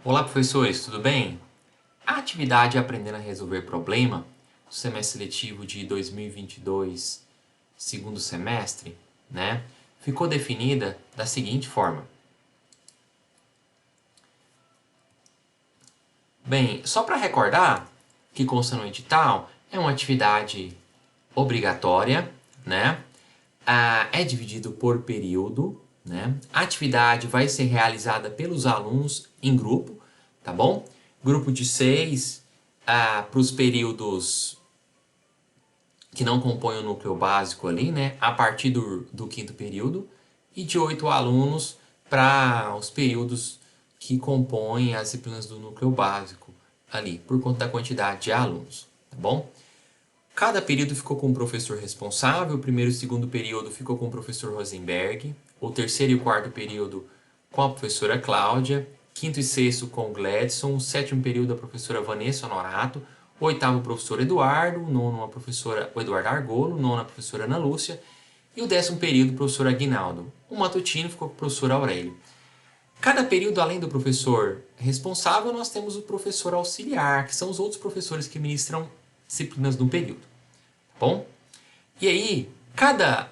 Olá, professores, tudo bem? A atividade Aprendendo a Resolver Problema, do semestre letivo de 2022, segundo semestre, ficou definida da seguinte forma. Bem, só para recordar que consta no edital, é uma atividade obrigatória, é dividido por período, A atividade vai ser realizada pelos alunos em grupo, tá bom? Grupo de 6 para os períodos que não compõem o núcleo básico ali, a partir do quinto período, e de 8 alunos para os períodos que compõem as disciplinas do núcleo básico ali, por conta da quantidade de alunos, tá bom? Cada período ficou com um professor responsável, o primeiro e o segundo período ficou com o professor Rosenberg, o terceiro e o quarto período com a professora Cláudia, quinto e sexto com o Gladson, o sétimo período a professora Vanessa Honorato, o oitavo o professor Eduardo, o nono a professora o Eduardo Argolo, o nono a professora Ana Lúcia e o décimo período o professor Aguinaldo. O matutino ficou com o professor Aurélio. Cada período, além do professor responsável, nós temos o professor auxiliar, que são os outros professores que ministram disciplinas do período, tá bom? E aí, cada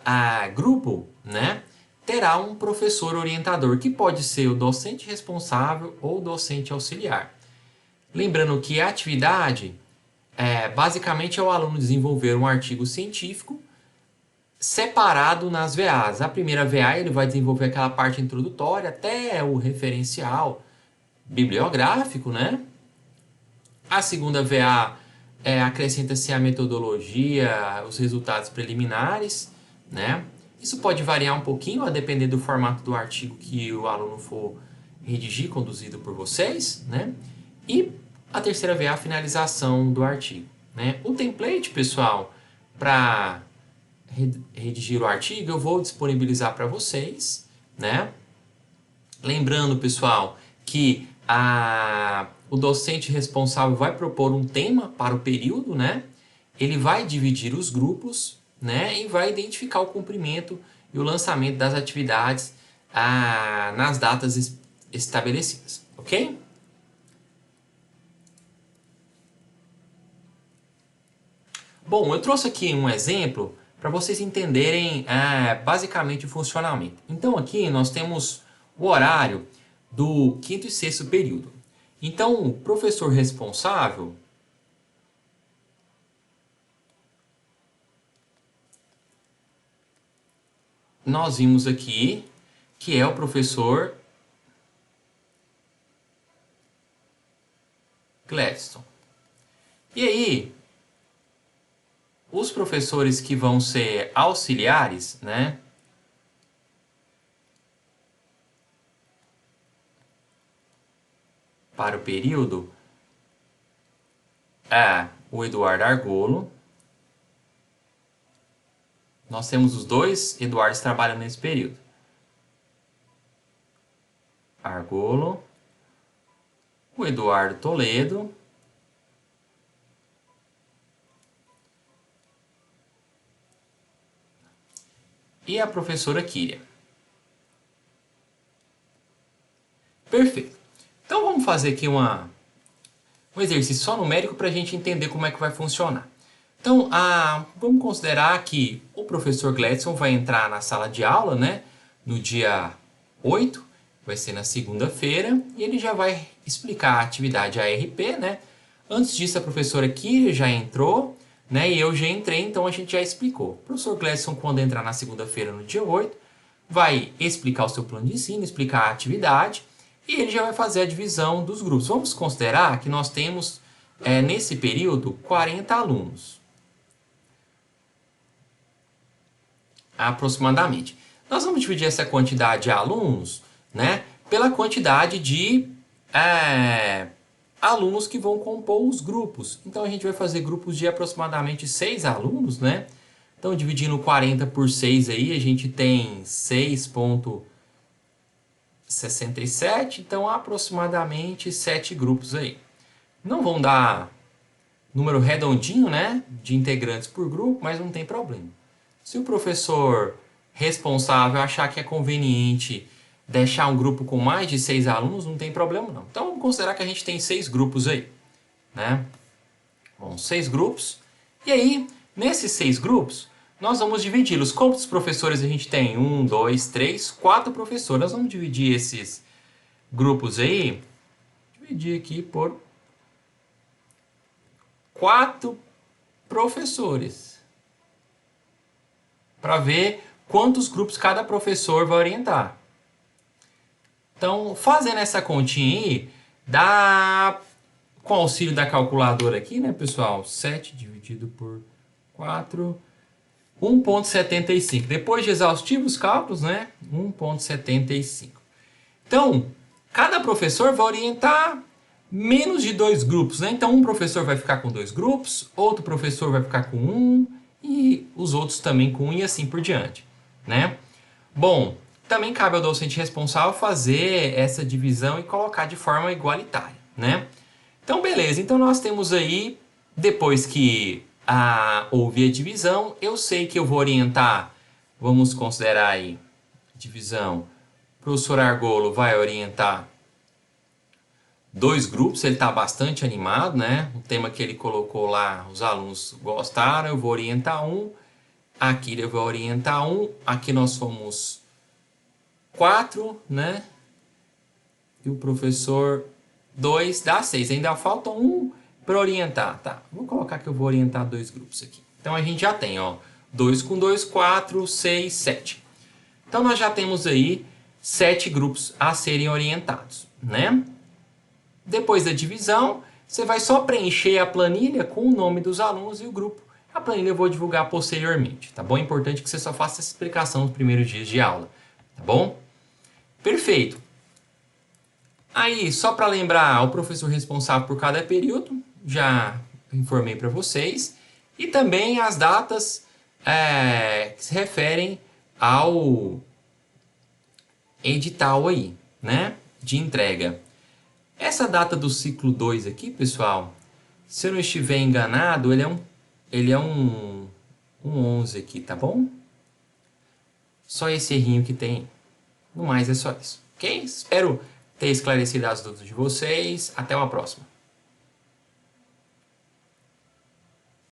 grupo, terá um professor orientador, que pode ser o docente responsável ou o docente auxiliar. Lembrando que a atividade, basicamente, é o aluno desenvolver um artigo científico separado nas VAs. A primeira VA ele vai desenvolver aquela parte introdutória até o referencial bibliográfico, A segunda VA acrescenta-se a metodologia, os resultados preliminares, Isso pode variar um pouquinho a depender do formato do artigo que o aluno for redigir, conduzido por vocês, E a terceira VA, a finalização do artigo, O template, pessoal, para redigir o artigo, eu vou disponibilizar para vocês, Lembrando, pessoal, que o docente responsável vai propor um tema para o período, Ele vai dividir os grupos, E vai identificar o cumprimento e o lançamento das atividades nas datas estabelecidas, ok? Bom, eu trouxe aqui um exemplo para vocês entenderem basicamente o funcionamento. Então aqui nós temos o horário do quinto e sexto período. Então o professor responsável nós vimos aqui que é o professor Gladstone. E aí, os professores que vão ser auxiliares, para o período, é o Eduardo Argolo. Nós temos os dois Eduardos trabalhando nesse período. Argolo, o Eduardo Toledo e a professora Kíria. Perfeito. Então vamos fazer aqui um exercício só numérico para a gente entender como é que vai funcionar. Então, vamos considerar que o professor Gladson vai entrar na sala de aula, no dia 8, vai ser na segunda-feira, e ele já vai explicar a atividade ARP, Antes disso, a professora Kíria já entrou, e eu já entrei, então a gente já explicou. O professor Gladson, quando entrar na segunda-feira, no dia 8, vai explicar o seu plano de ensino, explicar a atividade, e ele já vai fazer a divisão dos grupos. Vamos considerar que nós temos, nesse período, 40 alunos. Aproximadamente. Nós vamos dividir essa quantidade de alunos, pela quantidade de alunos que vão compor os grupos. Então, a gente vai fazer grupos de aproximadamente 6 alunos, Então, dividindo 40 por 6 aí, a gente tem 6,67. Então, aproximadamente 7 grupos aí. Não vão dar número redondinho, de integrantes por grupo, mas não tem problema. Se o professor responsável achar que é conveniente deixar um grupo com mais de 6 alunos, não tem problema não. Então vamos considerar que a gente tem 6 grupos aí, né? Bom, 6 grupos. E aí, nesses 6 grupos, nós vamos dividi-los. Quantos professores a gente tem? 1, 2, 3, 4 professores. Nós vamos dividir esses grupos aí. Dividir aqui por 4 professores. Para ver quantos grupos cada professor vai orientar. Então, fazendo essa continha aí, dá, com o auxílio da calculadora aqui, né, pessoal? 7 dividido por 4, 1,75. Depois de exaustivos cálculos, né, 1,75. Então, cada professor vai orientar menos de 2 grupos, né? Então, um professor vai ficar com 2 grupos, outro professor vai ficar com 1 e os outros também com 1 e assim por diante, né? Bom, também cabe ao docente responsável fazer essa divisão e colocar de forma igualitária, né? Então, beleza. Então, nós temos aí, depois que houve a divisão, eu sei que eu vou orientar, vamos considerar aí, divisão, o professor Argolo vai orientar 2 grupos, ele está bastante animado, né? O tema que ele colocou lá, os alunos gostaram, eu vou orientar um, aqui eu vou orientar um, aqui nós fomos 4, né? E o professor 2 dá 6. Ainda falta um para orientar. Tá, vou colocar que eu vou orientar 2 grupos aqui. Então a gente já tem, ó, 2 com 2, 4, 6, 7. Então nós já temos aí 7 grupos a serem orientados, né? Depois da divisão, você vai só preencher a planilha com o nome dos alunos e o grupo. A planilha eu vou divulgar posteriormente, tá bom? É importante que você só faça essa explicação nos primeiros dias de aula, tá bom? Perfeito. Aí, só para lembrar, o professor responsável por cada período, já informei para vocês. E também as datas que se referem ao edital aí, né? De entrega. Essa data do ciclo 2 aqui, pessoal, se eu não estiver enganado, ele é um 11 aqui, tá bom? Só esse errinho que tem. No mais é só isso, ok? Espero ter esclarecido as dúvidas de vocês. Até uma próxima.